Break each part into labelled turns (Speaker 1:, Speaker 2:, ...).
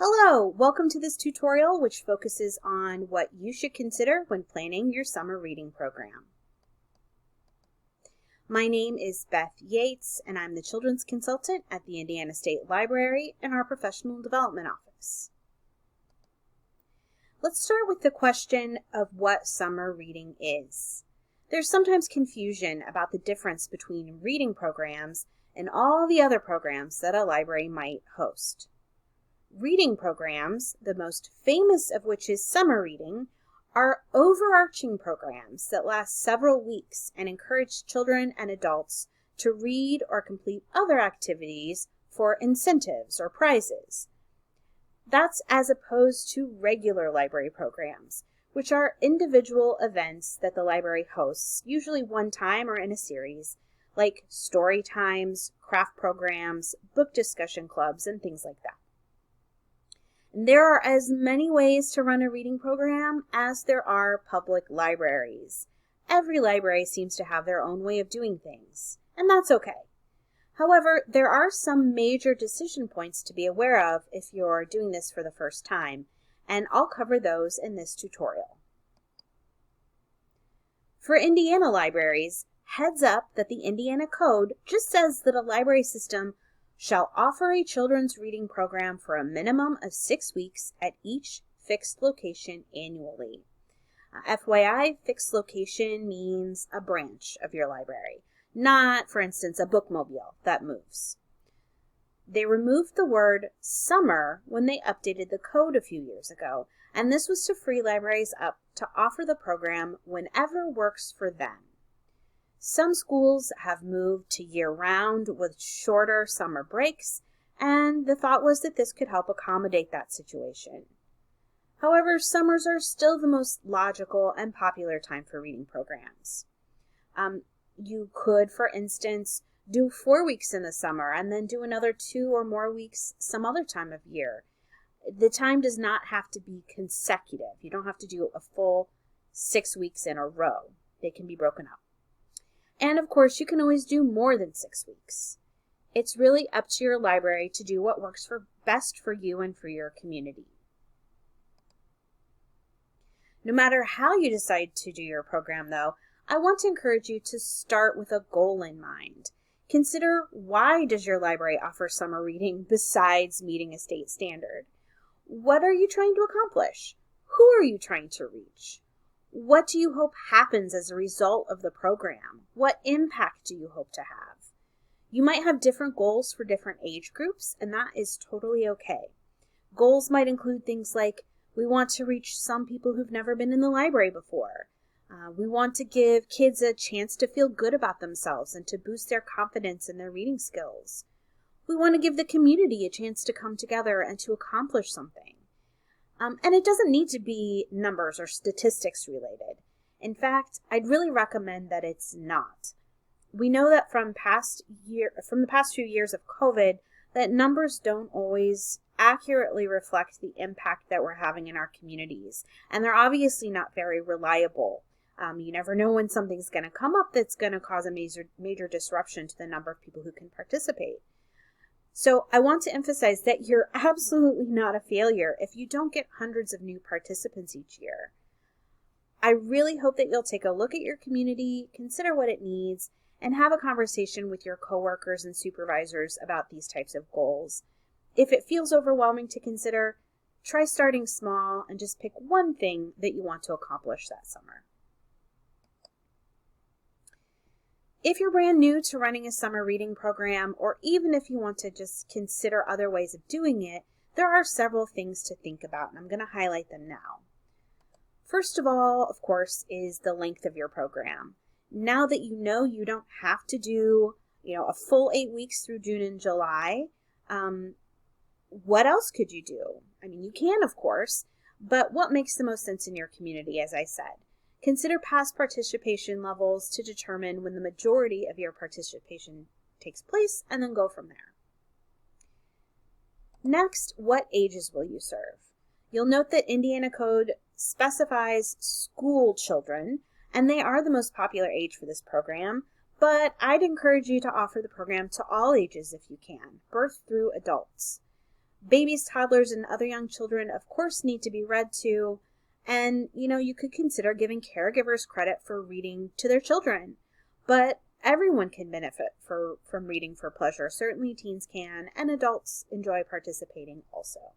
Speaker 1: Hello, welcome to this tutorial which focuses on what you should consider when planning your summer reading program. My name is Beth Yates and I'm the Children's Consultant at the Indiana State Library in our Professional Development Office. Let's start with the question of what summer reading is. There's sometimes confusion about the difference between reading programs and all the other programs that a library might host. Reading programs, the most famous of which is summer reading, are overarching programs that last several weeks and encourage children and adults to read or complete other activities for incentives or prizes. That's as opposed to regular library programs, which are individual events that the library hosts, usually one time or in a series, like story times, craft programs, book discussion clubs, and things like that. There are as many ways to run a reading program as there are public libraries. Every library seems to have their own way of doing things, and that's okay. However, there are some major decision points to be aware of if you're doing this for the first time, and I'll cover those in this tutorial. For Indiana libraries, heads up that the Indiana Code just says that a library system shall offer a children's reading program for a minimum of 6 weeks at each fixed location annually. FYI, fixed location means a branch of your library, not, for instance, a bookmobile that moves. They removed the word summer when they updated the code a few years ago, and this was to free libraries up to offer the program whenever works for them. Some schools have moved to year-round with shorter summer breaks, and the thought was that this could help accommodate that situation. However, summers are still the most logical and popular time for reading programs. You could, for instance, do 4 weeks in the summer and then do another 2 or more weeks some other time of year. The time does not have to be consecutive. You don't have to do a full 6 weeks in a row. They can be broken up. And of course, you can always do more than 6 weeks. It's really up to your library to do what works best for you and for your community. No matter how you decide to do your program, though, I want to encourage you to start with a goal in mind. Consider, why does your library offer summer reading besides meeting a state standard? What are you trying to accomplish? Who are you trying to reach? What do you hope happens as a result of the program? What impact do you hope to have? You might have different goals for different age groups, and that is totally okay. Goals might include things like, we want to reach some people who've never been in the library before. We want to give kids a chance to feel good about themselves and to boost their confidence in their reading skills. We want to give the community a chance to come together and to accomplish something. And it doesn't need to be numbers or statistics related. In fact, I'd really recommend that it's not. We know that from the past few years of COVID, that numbers don't always accurately reflect the impact that we're having in our communities. And they're obviously not very reliable. You never know when something's going to come up that's going to cause a major disruption to the number of people who can participate. So I want to emphasize that you're absolutely not a failure if you don't get hundreds of new participants each year. I really hope that you'll take a look at your community, consider what it needs, and have a conversation with your coworkers and supervisors about these types of goals. If it feels overwhelming to consider, try starting small and just pick one thing that you want to accomplish that summer. If you're brand new to running a summer reading program, or even if you want to just consider other ways of doing it, there are several things to think about, and I'm going to highlight them now. First of all, of course, is the length of your program. Now that you know you don't have to do, a full 8 weeks through June and July, what else could you do? I mean, you can, of course, but what makes the most sense in your community, as I said? Consider past participation levels to determine when the majority of your participation takes place, and then go from there. Next, what ages will you serve? You'll note that Indiana Code specifies school children, and they are the most popular age for this program, but I'd encourage you to offer the program to all ages if you can, birth through adults. Babies, toddlers, and other young children, of course, need to be read to. And, you could consider giving caregivers credit for reading to their children. But everyone can benefit from reading for pleasure. Certainly teens can, and adults enjoy participating also.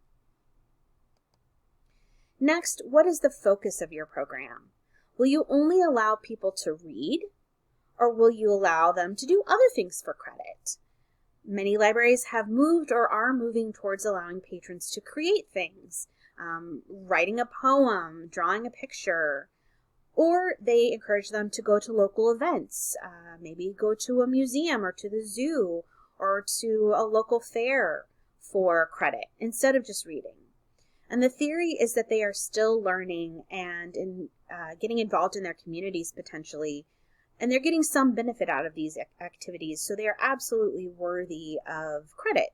Speaker 1: Next, what is the focus of your program? Will you only allow people to read, or will you allow them to do other things for credit? Many libraries have moved or are moving towards allowing patrons to create things, writing a poem, drawing a picture, or they encourage them to go to local events, maybe go to a museum or to the zoo or to a local fair for credit instead of just reading. And the theory is that they are still learning and getting involved in their communities potentially, and they're getting some benefit out of these activities, so they are absolutely worthy of credit.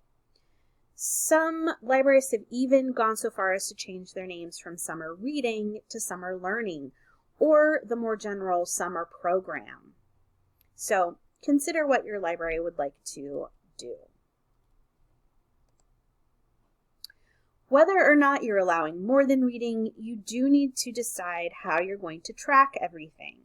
Speaker 1: Some libraries have even gone so far as to change their names from summer reading to summer learning, or the more general summer program. So consider what your library would like to do. Whether or not you're allowing more than reading, you do need to decide how you're going to track everything.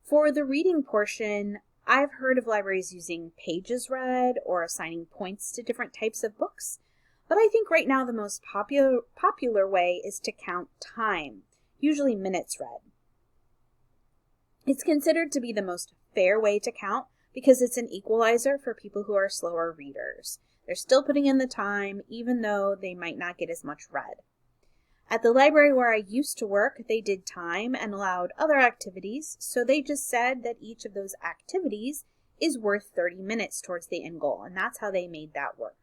Speaker 1: For the reading portion, I've heard of libraries using pages read or assigning points to different types of books, but I think right now the most popular way is to count time, usually minutes read. It's considered to be the most fair way to count because it's an equalizer for people who are slower readers. They're still putting in the time even though they might not get as much read. At the library where I used to work, they did time and allowed other activities, so they just said that each of those activities is worth 30 minutes towards the end goal, and that's how they made that work.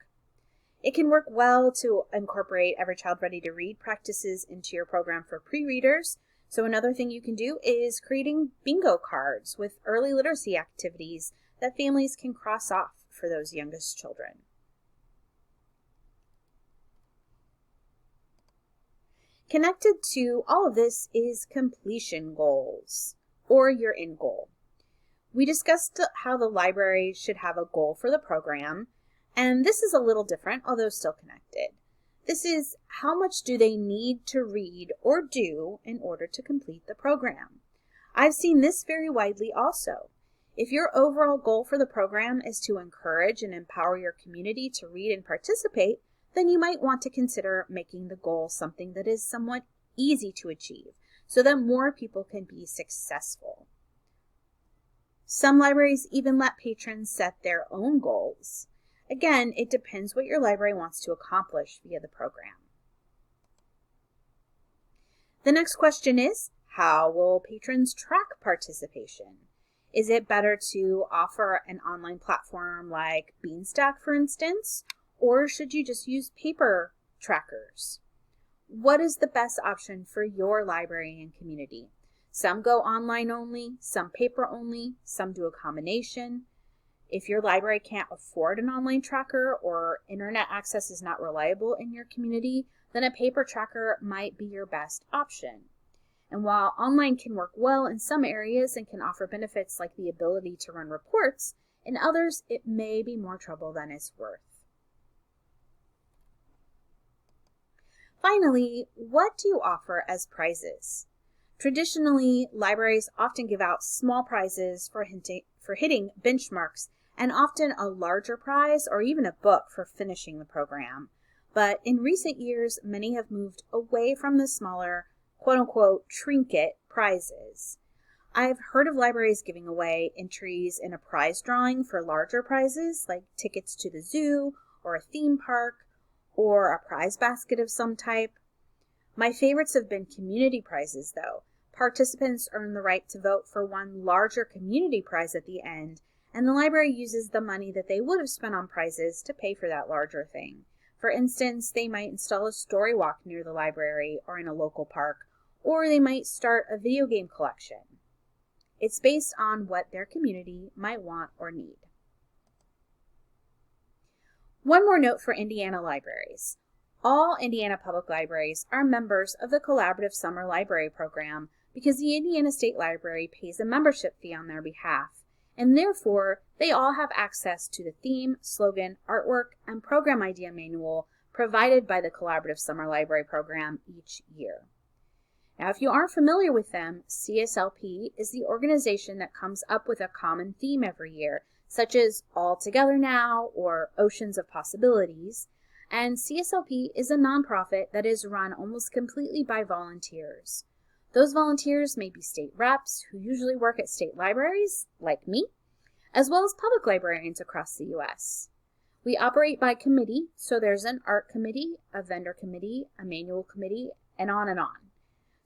Speaker 1: It can work well to incorporate Every Child Ready to Read practices into your program for pre-readers. So another thing you can do is creating bingo cards with early literacy activities that families can cross off for those youngest children. Connected to all of this is completion goals, or your end goal. We discussed how the library should have a goal for the program, and this is a little different, although still connected. This is how much do they need to read or do in order to complete the program. I've seen this very widely also. If your overall goal for the program is to encourage and empower your community to read and participate, then you might want to consider making the goal something that is somewhat easy to achieve so that more people can be successful. Some libraries even let patrons set their own goals. Again, it depends what your library wants to accomplish via the program. The next question is, how will patrons track participation? Is it better to offer an online platform like Beanstack, for instance? Or should you just use paper trackers? What is the best option for your library and community? Some go online only, some paper only, some do a combination. If your library can't afford an online tracker or internet access is not reliable in your community, then a paper tracker might be your best option. And while online can work well in some areas and can offer benefits like the ability to run reports, in others it may be more trouble than it's worth. Finally, what do you offer as prizes? Traditionally, libraries often give out small prizes for hitting benchmarks and often a larger prize or even a book for finishing the program. But in recent years, many have moved away from the smaller, quote-unquote, trinket prizes. I've heard of libraries giving away entries in a prize drawing for larger prizes like tickets to the zoo or a theme park, or a prize basket of some type. My favorites have been community prizes, though. Participants earn the right to vote for one larger community prize at the end, and the library uses the money that they would have spent on prizes to pay for that larger thing. For instance, they might install a story walk near the library or in a local park, or they might start a video game collection. It's based on what their community might want or need. One more note for Indiana libraries. All Indiana public libraries are members of the Collaborative Summer Library Program because the Indiana State Library pays a membership fee on their behalf, and therefore they all have access to the theme, slogan, artwork, and program idea manual provided by the Collaborative Summer Library Program each year. Now, if you aren't familiar with them, CSLP is the organization that comes up with a common theme every year, such as All Together Now or Oceans of Possibilities, and CSLP is a nonprofit that is run almost completely by volunteers. Those volunteers may be state reps who usually work at state libraries, like me, as well as public librarians across the U.S. We operate by committee, so there's an art committee, a vendor committee, a manual committee, and on and on.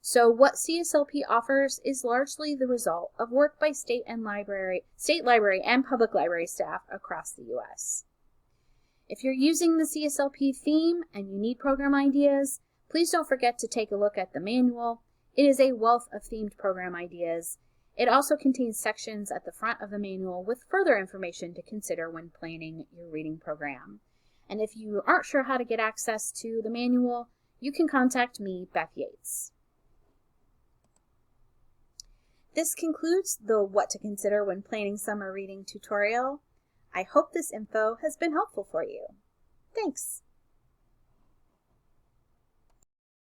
Speaker 1: So what CSLP offers is largely the result of work by state library and public library staff across the U.S. If you're using the CSLP theme and you need program ideas, please don't forget to take a look at the manual. It is a wealth of themed program ideas. It also contains sections at the front of the manual with further information to consider when planning your reading program. And if you aren't sure how to get access to the manual, you can contact me, Beth Yates. This concludes the What to Consider When Planning Summer Reading tutorial. I hope this info has been helpful for you. Thanks.